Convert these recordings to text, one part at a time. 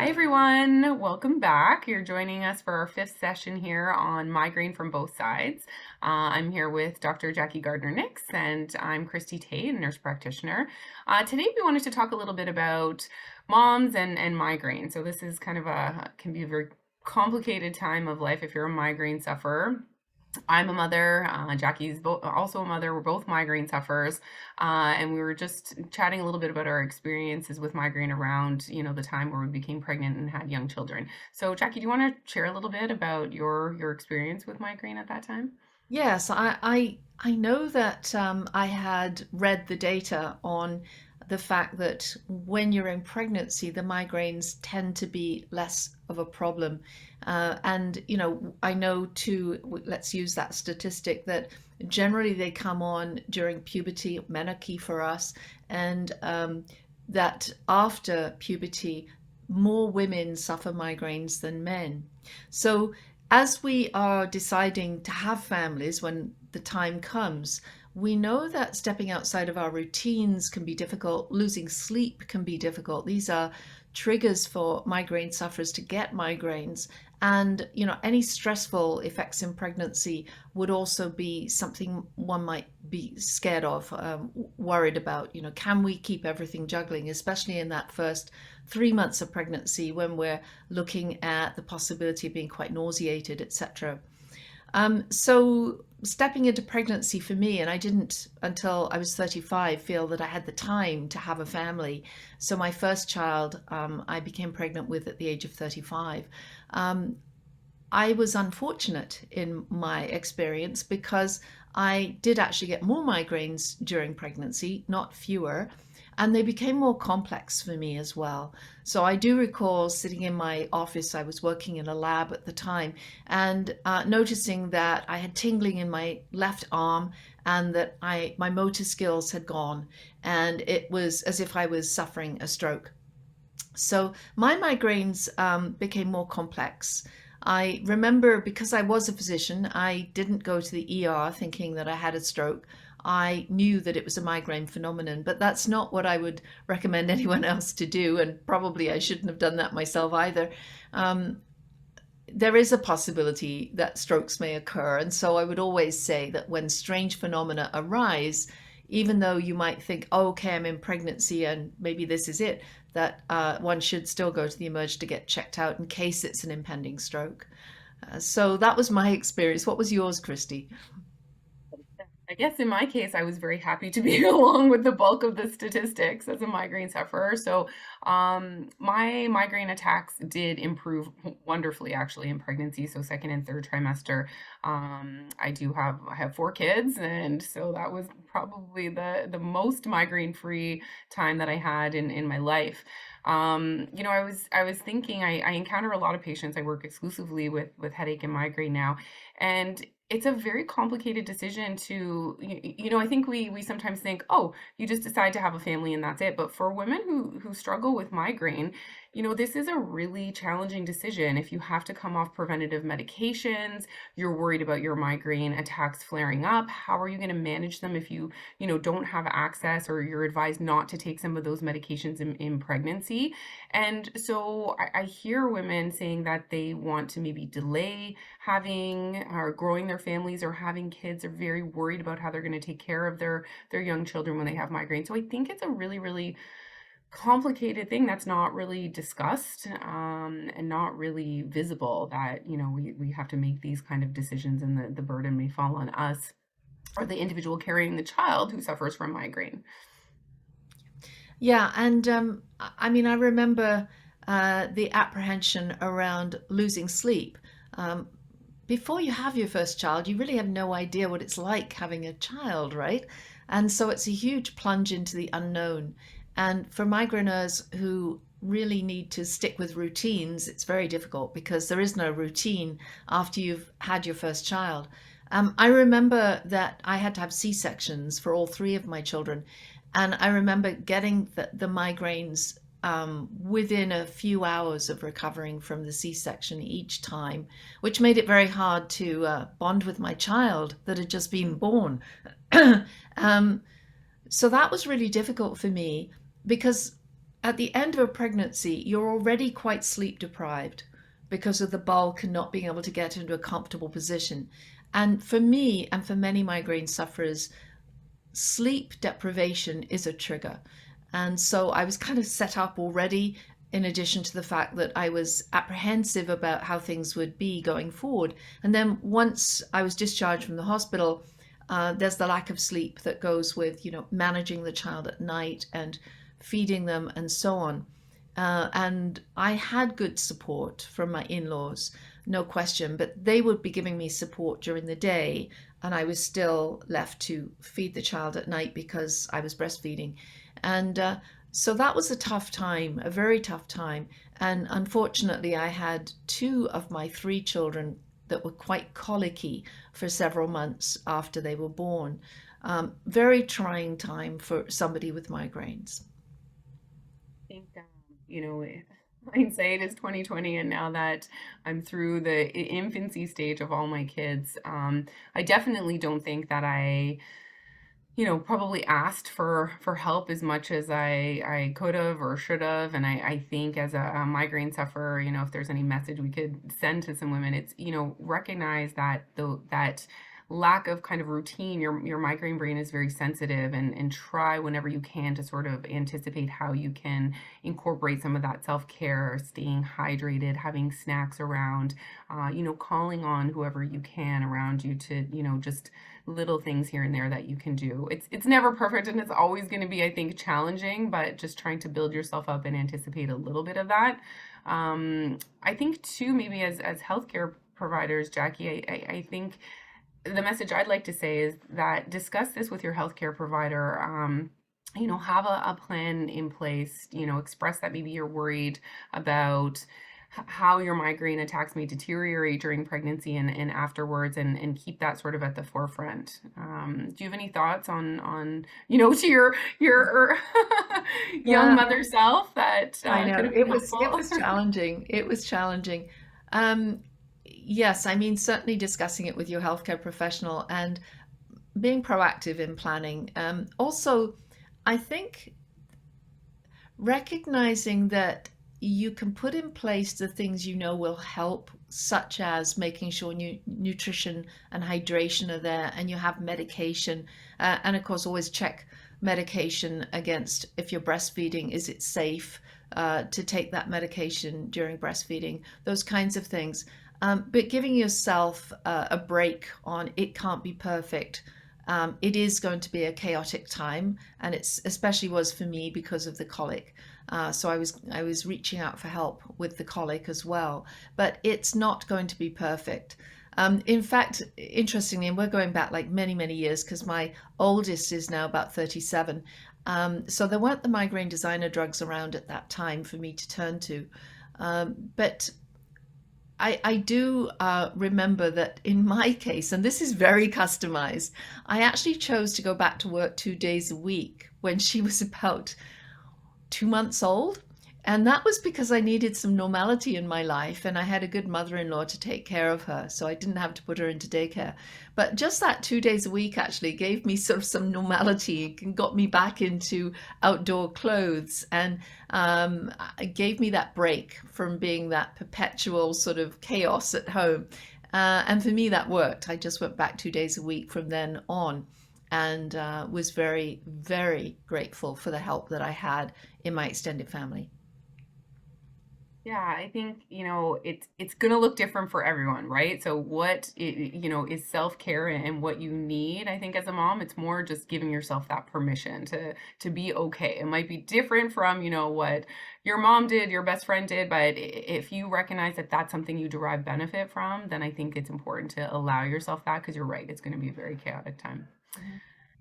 Hi everyone, welcome back. You're joining us for our fifth session here on migraine from both sides. I'm here with Dr. Jackie Gardner-Nix and I'm Christie Tate, a nurse practitioner. Today we wanted to talk a little bit about moms and migraine. So this is kind of can be a very complicated time of life if you're a migraine sufferer. I'm a mother. Jackie's also a mother. We're both migraine sufferers, and we were just chatting a little bit about our experiences with migraine around, the time where we became pregnant and had young children. So, Jackie, do you want to share a little bit about your experience with migraine at that time? Yes, I know that I had read the data on the fact that when you're in pregnancy, the migraines tend to be less of a problem. And, I know too, let's use that statistic that generally they come on during puberty, menarche for us, and that after puberty, more women suffer migraines than men. So as we are deciding to have families when the time comes, we know that stepping outside of our routines can be difficult, losing sleep can be difficult. These are triggers for migraine sufferers to get migraines. And, any stressful effects in pregnancy would also be something one might be scared of, worried about. Can we keep everything juggling, especially in that first 3 months of pregnancy when we're looking at the possibility of being quite nauseated, etc. So stepping into pregnancy for me, and I didn't until I was 35 feel that I had the time to have a family. So my first child, I became pregnant with at the age of 35. Um, I was unfortunate in my experience because I did actually get more migraines during pregnancy, not fewer, and they became more complex for me as well. So I do recall sitting in my office, I was working in a lab at the time, and noticing that I had tingling in my left arm and that my motor skills had gone, and it was as if I was suffering a stroke. So my migraines became more complex. I remember because I was a physician, I didn't go to the ER thinking that I had a stroke. I knew that it was a migraine phenomenon, but that's not what I would recommend anyone else to do. And probably I shouldn't have done that myself either. Um, there is a possibility that strokes may occur. And so I would always say that when strange phenomena arise, even though you might think, oh, okay, I'm in pregnancy and maybe this is it, that one should still go to the emerge to get checked out in case it's an impending stroke. So that was my experience. What was yours, Christy? I guess in my case, I was very happy to be along with the bulk of the statistics as a migraine sufferer. So, my migraine attacks did improve wonderfully actually in pregnancy. So second and third trimester, I have four kids, and so that was probably the most migraine free time that I had in my life. I was thinking I encounter a lot of patients. I work exclusively with headache and migraine now, and it's a very complicated decision to I think we sometimes think, oh, you just decide to have a family and that's it. But for women who struggle with migraine, this is a really challenging decision. If you have to come off preventative medications, you're worried about your migraine attacks flaring up, how are you going to manage them if you don't have access, or you're advised not to take some of those medications in pregnancy? And so I hear women saying that they want to maybe delay having or growing their families or having kids, are very worried about how they're going to take care of their young children when they have migraine. So I think it's a really, really complicated thing that's not really discussed, and not really visible, that we have to make these kind of decisions, and the burden may fall on us or the individual carrying the child who suffers from migraine. Yeah, and I mean, I remember the apprehension around losing sleep. Um, Before you have your first child, you really have no idea what it's like having a child, right? And so it's a huge plunge into the unknown. And for migraineurs who really need to stick with routines, it's very difficult because there is no routine after you've had your first child. I remember that I had to have C-sections for all three of my children. And I remember getting the migraines within a few hours of recovering from the C-section each time, which made it very hard to bond with my child that had just been born. um, so that was really difficult for me because At the end of a pregnancy, you're already quite sleep deprived because of the bulk and not being able to get into a comfortable position. And for me and for many migraine sufferers, sleep deprivation is a trigger. And so I was kind of set up already, in addition to the fact that I was apprehensive about how things would be going forward. And then once I was discharged from the hospital, there's the lack of sleep that goes with, managing the child at night and feeding them and so on. And I had good support from my in-laws, no question, but they would be giving me support during the day, and I was still left to feed the child at night because I was breastfeeding. And so that was a tough time, a very tough time. And unfortunately, I had two of my three children that were quite colicky for several months after they were born. Very trying time for somebody with migraines. Think, you know, hindsight is 2020, and now that I'm through the infancy stage of all my kids, I definitely don't think that I, probably asked for help as much as I could have or should have. And I think as a migraine sufferer, if there's any message we could send to some women, it's, recognize that that lack of kind of routine, your migraine brain is very sensitive, and try whenever you can to sort of anticipate how you can incorporate some of that self-care, staying hydrated, having snacks around, calling on whoever you can around you to, just little things here and there that you can do. It's never perfect, and it's always going to be, I think, challenging, but just trying to build yourself up and anticipate a little bit of that. I think too, maybe as healthcare providers, Jackie, I think the message I'd like to say is that discuss this with your healthcare provider. Have a plan in place, express that maybe you're worried about how your migraine attacks may deteriorate during pregnancy and afterwards, and keep that sort of at the forefront. Do you have any thoughts on to your young Yeah, mother self that I could know. have been It was helpful? challenging. It was challenging. Um, yes, I mean certainly discussing it with your healthcare professional and being proactive in planning. Also, I think recognizing that you can put in place the things you know will help, such as making sure nutrition and hydration are there, and you have medication. And of course, always check medication against, if you're breastfeeding, is it safe to take that medication during breastfeeding? Those kinds of things. But giving yourself a break on it can't be perfect. It is going to be a chaotic time, and it's especially was for me because of the colic. So I was reaching out for help with the colic as well, but it's not going to be perfect. In fact, interestingly, and we're going back like many, many years because my oldest is now about 37. So there weren't the migraine designer drugs around at that time for me to turn to. But I do remember that in my case, and this is very customized, I actually chose to go back to work 2 days a week when she was about 2 months old. And that was because I needed some normality in my life, and I had a good mother-in-law to take care of her, so I didn't have to put her into daycare. But just that 2 days a week actually gave me sort of some normality and got me back into outdoor clothes, and it gave me that break from being that perpetual sort of chaos at home. And for me, that worked. I just went back 2 days a week from then on, and was very, very grateful for the help that I had in my extended family. Yeah, I think, it's gonna look different for everyone, right? So what is self-care and what you need, I think as a mom, it's more just giving yourself that permission to be okay. It might be different from, what your mom did, your best friend did, but if you recognize that that's something you derive benefit from, then I think it's important to allow yourself that, because you're right, it's gonna be a very chaotic time. Mhm.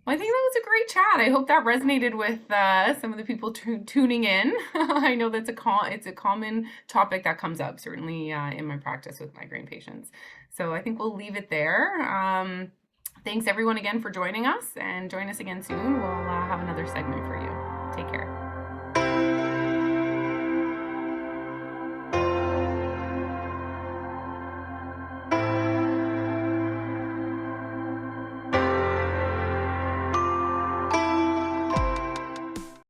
Well, I think that was a great chat. I hope that resonated with some of the people tuning in. I know it's a common topic that comes up, certainly in my practice with migraine patients. So I think we'll leave it there. Thanks everyone again for joining us, and join us again soon. We'll have another segment for you. Take care.